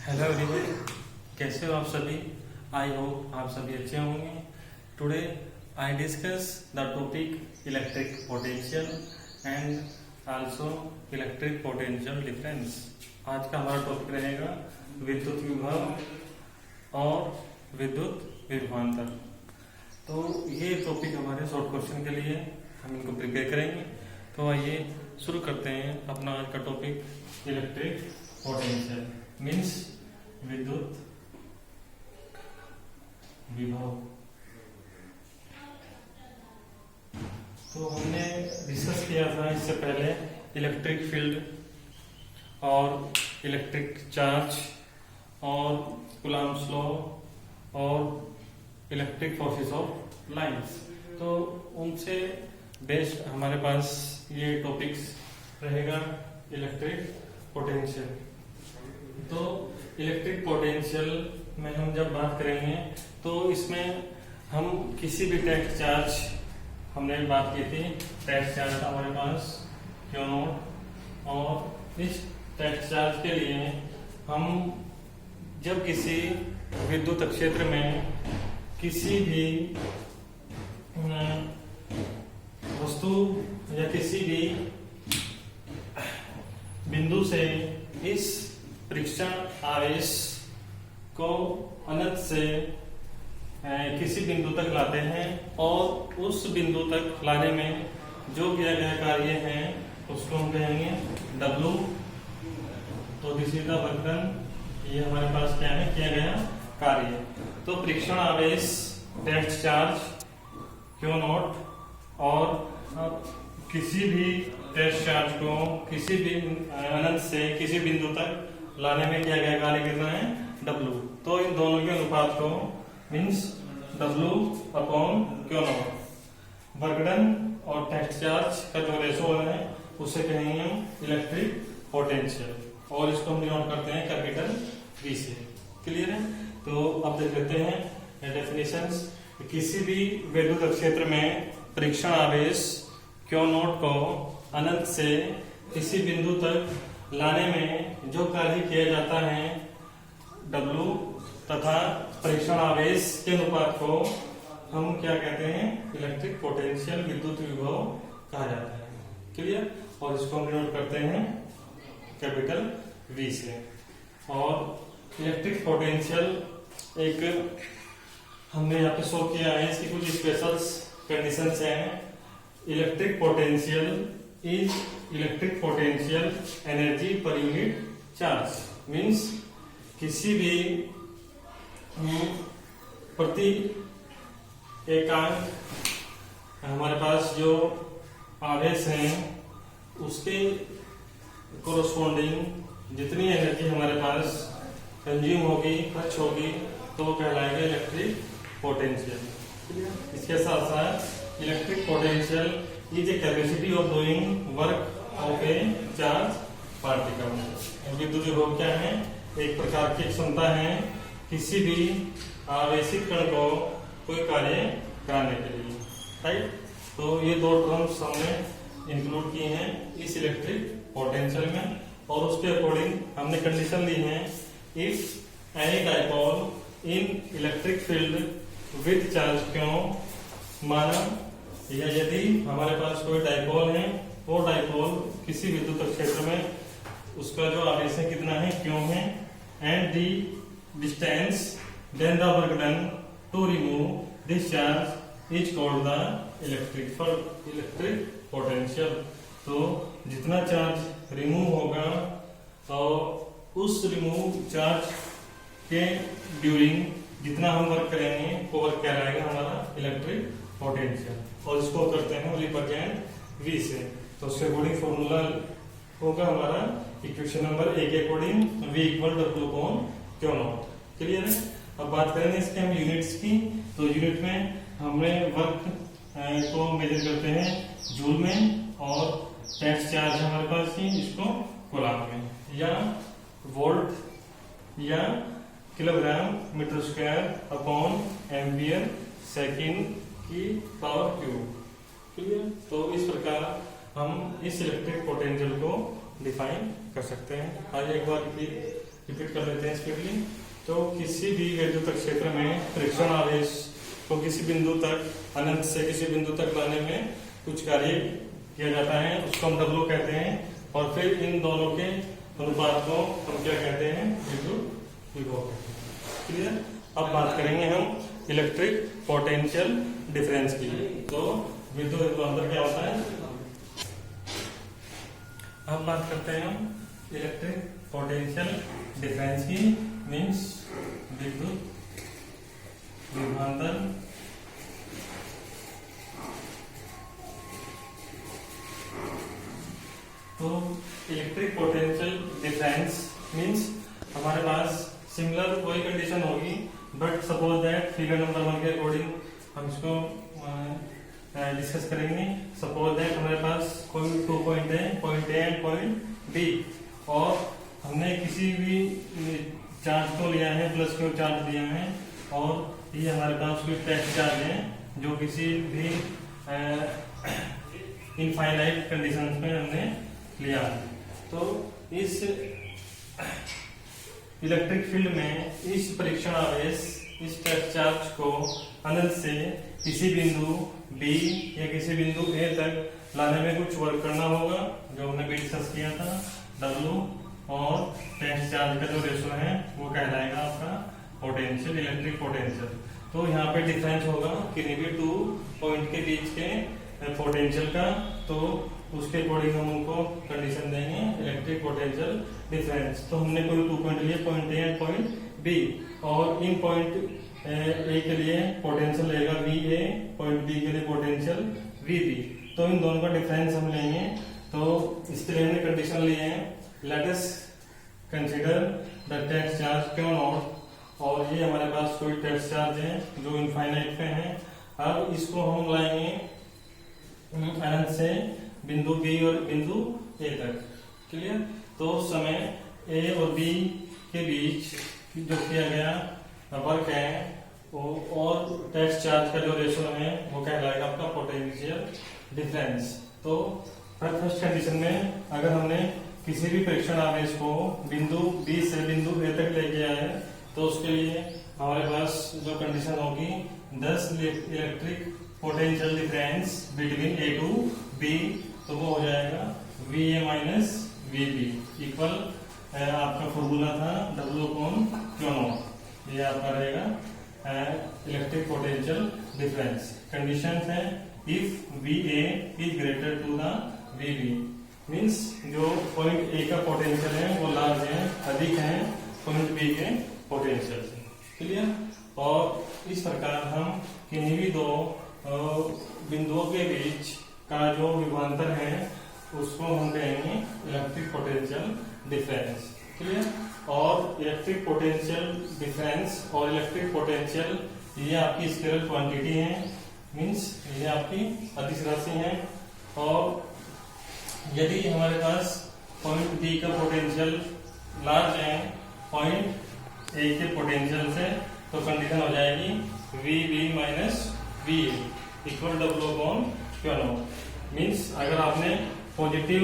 Hello everyone, कैसे हो आप सभी। आई होप आप सभी अच्छे होंगे। Today I discuss the topic electric potential and also electric potential difference. आज का हमारा टॉपिक रहेगा विद्युत विभव और विद्युत विभवांतर। तो ये टॉपिक हमारे शॉर्ट क्वेश्चन के लिए हम इनको प्रिपेयर करेंगे। तो आइए शुरू करते हैं अपना आज का टॉपिक इलेक्ट्रिक पोटेंशियल मीन्स विद्युत विभव। तो हमने डिस्कस किया था इससे पहले इलेक्ट्रिक फील्ड और इलेक्ट्रिक चार्ज और कूलम्ब्स लॉ और इलेक्ट्रिक फोर्सेस ऑफ लाइन्स। तो उनसे बेस्ड हमारे पास ये टॉपिक्स रहेगा इलेक्ट्रिक पोटेंशियल। तो इलेक्ट्रिक पोटेंशियल में हम जब बात करेंगे तो इसमें हम किसी भी टेस्ट चार्ज, हमने बात की थी टेस्ट चार्ज हमारे पास Q नॉट, और इस टेस्ट चार्ज के लिए हम जब किसी विद्युत क्षेत्र में किसी भी वस्तु या किसी भी बिंदु से इस परीक्षण आवेश को अनंत से किसी बिंदु तक लाते हैं और उस बिंदु तक लाने में जो किया गया कार्य है उसको हम कहेंगे W। तो this is the work done. ये हमारे पास क्या है, किया गया कार्य। तो परीक्षण आवेश टेस्ट चार्ज Q नॉट और किसी भी टेस्ट चार्ज को किसी भी अनंत से किसी बिंदु तक लाने में क्या गया कार्य कितना है, W। तो इन दोनों के अनुपात को means W upon Q not. Work done और टेस्ट चार्ज का जो रेशो है उसे कहेंगे हम इलेक्ट्रिक पोटेंशियल, और इसको हम डिनोट करते हैं कैपिटल V से। क्लियर है। तो अब देख लेते हैं डेफिनेशंस। किसी भी विद्युत क्षेत्र में परीक्षण आवेश Q नॉट को अनंत से किसी बिंदु तक लाने में जो कार्य किया जाता है W तथा परीक्षण आवेश के अनुपात को हम क्या कहते हैं, इलेक्ट्रिक पोटेंशियल विद्युत विभव कहा जाता है। क्लियर। और इसको हम डिनोट करते हैं कैपिटल V से। और इलेक्ट्रिक पोटेंशियल एक हमने यहाँ पे शो किया है, इसकी कुछ स्पेशल कंडीशंस हैं। Electric potential is electric potential energy per unit charge. Means किसी भी प्रति एकांक हमारे पास जो आवेश हैं उसके कोरोस्पोंडिंग जितनी एनर्जी हमारे पास कंज्यूम होगी, खर्च होगी, तो वो कहलाएगा इलेक्ट्रिक पोटेंशियल। इसके साथ साथ electric potential is a capacity of doing work of A charge particle. विद्युत विभव क्या है, एक प्रकार की क्षमता है किसी भी आवेशित कण को कोई कार्य कराने के लिए। राइट। तो ये दो टर्म्स हमने इंक्लूड किए हैं इस इलेक्ट्रिक पोटेंशियल में, और उसके अकॉर्डिंग हमने कंडीशन ली है if any dipole in electric field with charge Q माना, या यदि हमारे पास कोई डाइपोल है, वो डाइपोल किसी विद्युत क्षेत्र में उसका जो आवेश है कितना है, Q है, and the distance then the work done to remove this charge is called the electric potential. तो जितना चार्ज रिमूव होगा और उस रिमूव चार्ज के ड्यूरिंग जितना हम वर्क करेंगे वो वर्क कहलाएगा हमारा इलेक्ट्रिक पोटेंशियल, और इसको करते हैं रिप्रेजेंट V से। तो उसके अकॉर्डिंग फॉर्मूला होगा हमारा इक्वेशन नंबर A के according V equal W upon Q not. Clear है। अब बात करेंगे इसके हम यूनिट्स की। तो यूनिट में हमने वर्क को मेजर करते हैं जूल में, और टेस्ट चार्ज हमारे पास ही इसको कूलम्ब में, या वोल्ट या kilogram metre square upon ampere second की पावर क्यूब। क्लियर। तो इस प्रकार हम इस इलेक्ट्रिक पोटेंशियल को डिफाइन कर सकते हैं। आइए एक बार रिपीट कर लेते हैं स्पीडली। तो किसी भी वैद्युत क्षेत्र में परीक्षण आवेश को किसी बिंदु तक, अनंत से किसी बिंदु तक लाने में कुछ कार्य किया जाता है, उसको हम W कहते हैं। और फिर इन दोनों के अनुपात को हम क्या कहते हैं, विद्युत विभव कहते हैं। क्लियर। अब बात करेंगे हम इलेक्ट्रिक पोटेंशियल डिफरेंस की। तो विद्युत विभवांतर क्या होता है, अब बात करते हैं हम इलेक्ट्रिक पोटेंशियल डिफरेंस की, मीन्स विद्युत विभवांतर तो इलेक्ट्रिक पोटेंशियल डिफरेंस मीन्स हमारे पास सिमिलर कोई कंडीशन होगी, but suppose that figure number 1 के अकॉर्डिंग हम इसको डिस्कस करेंगे। सपोज दैट हमारे पास कोई 2 पॉइंट है, point A and point B, और हमने किसी भी चार्ज को लिया है, प्लस क्यू चार्ज लिया है, और ये हमारे पास कोई टेस्ट चार्ज है जो किसी भी इनफाइनाइट कंडीशंस में हमने लिया। तो इस इलेक्ट्रिक फील्ड में इस परीक्षण आवेश, इस टेस्ट चार्ज को अनंत से किसी बिंदु बी या किसी बिंदु ए तक लाने में कुछ वर्क करना होगा, जो हमने भी डिस्कस किया था, W, और टेस्ट चार्ज का जो रेशो है वो कहलाएगा आपका पोटेंशियल, इलेक्ट्रिक पोटेंशियल। तो यहाँ पे डिफरेंस होगा किन्हीं भी 2 पॉइंट के बीच के पोटेंशियल का, तो उसके अकॉर्डिंग हम उनको कंडीशन देंगे इलेक्ट्रिक पोटेंशियल डिफरेंस। तो हमने कोई 2 पॉइंट लिए, point A and point B, और इन पॉइंट ए के लिए पोटेंशियल रहेगा VA, पॉइंट बी के लिए पोटेंशियल VB। तो इन दोनों का डिफरेंस हम लेंगे। तो इसके लिए हमने कंडीशन लिए हैं, let us consider the test charge Q naught, और ये हमारे पास कोई टेस्ट चार्ज है जो इनफाइनाइट पे है। अब इसको हम लाएंगे अनंत से बिंदु बी और बिंदु ए तक। क्लियर। तो उस समय ए और बी के बीच जो किया गया वर्क है और टेस्ट चार्ज का जो रेशो है वो कहलाएगा आपका पोटेंशियल डिफरेंस। तो फर्स्ट कंडीशन में अगर हमने किसी भी परीक्षण आवेश को बिंदु बी से बिंदु ए तक लेके आए, तो उसके लिए हमारे पास जो कंडीशन होगी, 10 electric potential difference between A to B, तो वो हो जाएगा VA माइनस VB इक्वल आपका फॉर्मूला था W/Q0। ये आपका रहेगा इलेक्ट्रिक पोटेंशियल डिफरेंस। कंडीशन है if VA is greater to the VB, means जो पॉइंट ए का पोटेंशियल है वो लार्ज है, अधिक है पॉइंट बी के पोटेंशियल से। क्लियर। और इस प्रकार हम किन्हीं भी 2 बिंदुओं के बीच का जो विभवांतर है उसको हम कहेंगे इलेक्ट्रिक पोटेंशियल डिफरेंस। क्लियर। और इलेक्ट्रिक पोटेंशियल डिफरेंस और इलेक्ट्रिक पोटेंशियल ये आपकी स्केलर क्वांटिटी है, मींस ये आपकी अदिश राशि है। और यदि हमारे पास पॉइंट बी का पोटेंशियल लार्ज है पॉइंट ए के पोटेंशियल से, तो कंडीशन हो जाएगी VB minus VA equal W/Q0। Means अगर आपने पॉजिटिव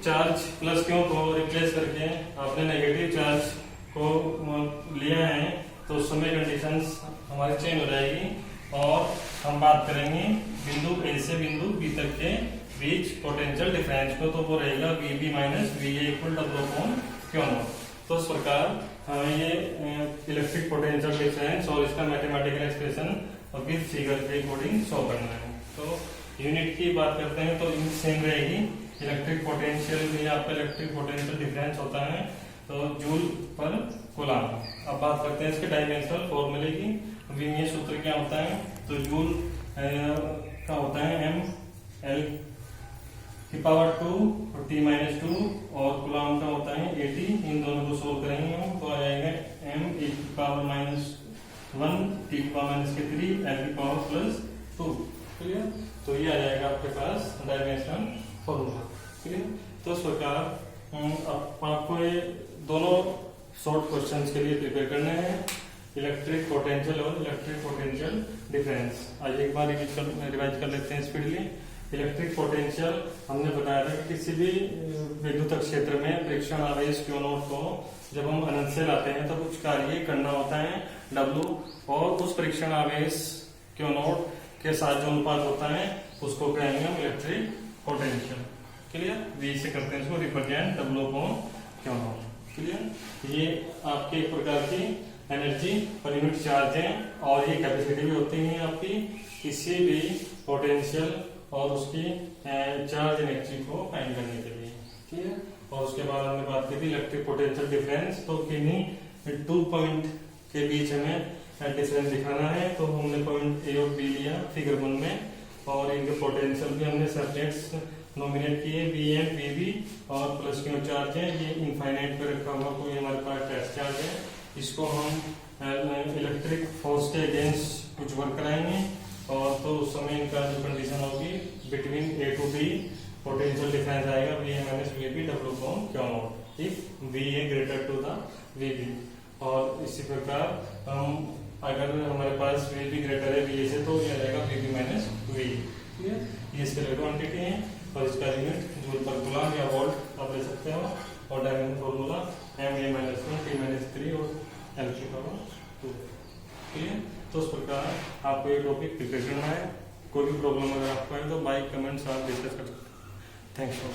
चार्ज प्लस क्यू को रिप्लेस करके आपने नेगेटिव चार्ज को लिया है, तो उस समय कंडीशंस हमारी चेंज हो जाएगी, और हम बात करेंगे बिंदु ए से बिंदु बी तक के बीच पोटेंशियल डिफरेंस को, तो वो रहेगा VB minus VA equal W/Q0। तो इस प्रकार हमें ये इलेक्ट्रिक पोटेंशियल डिफरेंस और इसका मैथमेटिकल एक्सप्रेशन और विद फिगर के अकॉर्डिंग शो करना है। तो यूनिट की बात करते हैं तो यूनिट सेम रहेगी। इलेक्ट्रिक पोटेंशियल में आपका इलेक्ट्रिक पोटेंशियल डिफरेंस होता है तो जूल पर कूलम्ब। अब बात करते हैं इसके डायमेंशनल फॉर्मूले की। विमीय सूत्र क्या होता है, तो जूल का होता है M/L की पावर 2 और T-2, और कूलम्ब का होता है 80। इन दोनों को सोल्व करेंगे हम, तो आ जाएगा M e की पावर -1, T की पावर -3, L की पावर +2। क्लियर। तो ये आ जाएगा आपके पास डायमेंशनल फॉर्मूला। क्लियर। तो इस प्रकार आपको ये दोनों शॉर्ट क्वेश्चंस के लिए प्रिपेयर करने हैं, इलेक्ट्रिक पोटेंशियल और इलेक्ट्रिक पोटेंशियल डिफरेंस। आज एक बार रिवाइज कर लेते हैं स्पीडली। इलेक्ट्रिक पोटेंशियल हमने बताया था कि किसी भी विद्युत क्षेत्र में परीक्षण आवेश Q नॉट को जब हम अनंत से लाते हैं तो कुछ कार्य करना होता है W, और उस परीक्षण आवेश Q नॉट के साथ जो अनुपात होता है उसको कहेंगे हम इलेक्ट्रिक पोटेंशियल। क्लियर? V से करते हैं इसको represent W upon Q not. Clear? ये आपके एक प्रकार की एनर्जी पर यूनिट चार्ज है, और ये कैपेसिटी भी होती है आपकी किसी भी पोटेंशियल और उसकी चार्ज एनर्जी को फाइंड करने के लिए। ठीक है? और उसके बाद हमने बात की थी इलेक्ट्रिक पोटेंशियल डिफरेंस, तो किन्हीं 2 पॉइंट के बीच हमें डिफरेंस दिखाना है, तो हमने पॉइंट ए और बी लिया फिगर 1 में, और इनके पोटेंशियल भी हमने सेपरेट नॉमिनेट किए Vm Vb और प्लस क्यू चार्ज है, ये इनफाइनाइट पे रखा हुआ कोई हमारे पास टेस्ट चार्ज है, इसको हम इलेक्ट्रिक फोर्स के अगेंस्ट कुछ वर्क कराएंगे, और तो उस समय इनका जो कंडीशन होगी between A to B potential difference आएगा Vm minus Vb W upon Q naught if Va greater to the Vb। और इसी प्रकार हम अगर हमारे पास Vb ग्रेटर है Va से तो ये आएगा Vb माइनस V। ये इसके लिए क्वांटिटी है, और इसका यूनिट जूल पर कूलम या वोल्ट आप ले सकते हो, और dimension formula Ma minus 1 T minus 3 और L की पावर 2। क्लियर? तो उस प्रकार आपको ये टॉपिक प्रिपेयर करना है। कोई भी प्रॉब्लम अगर आपको है तो बाय कमेंट्स आप डिस्कस कर सकते हैं। Thanks for